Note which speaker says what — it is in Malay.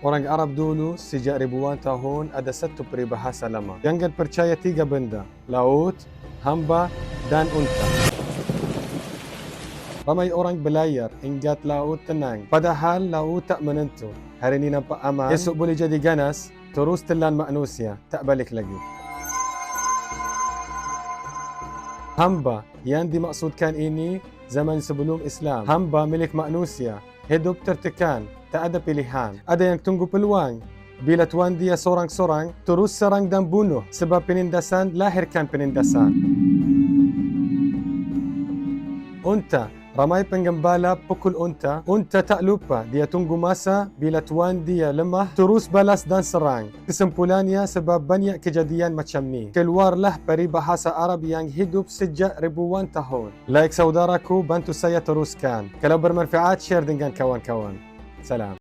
Speaker 1: Orang Arab dulu sejak ribuan tahun ada satu peribahasa lama. Jangan percaya 3 benda, laut, hamba dan unta. Ramai orang berlayar ingat laut tenang. Padahal laut tak menentu. Hari ini nampak aman, esok boleh jadi ganas, terus telan manusia, tak balik lagi. Hamba yang dimaksudkan ini zaman sebelum Islam. Hamba milik manusia, hidup tertekan, tak ada pilihan. Ada yang tunggu peluang. Bila tuan dia sorang-sorang, terus serang dan bunuh. Sebab penindasan lahirkan penindasan. Unta, ramai penggembala pukul unta. Unta tak lupa, dia tunggu masa bila tuan dia lemah, terus balas dan serang. Kesimpulannya sebab banyak kejadian macam ni, keluarlah peribahasa Arab yang hidup sejak ribuan tahun. Like saudaraku, bantu saya teruskan. Kalau bermanfaat, share dengan kawan-kawan. Salam.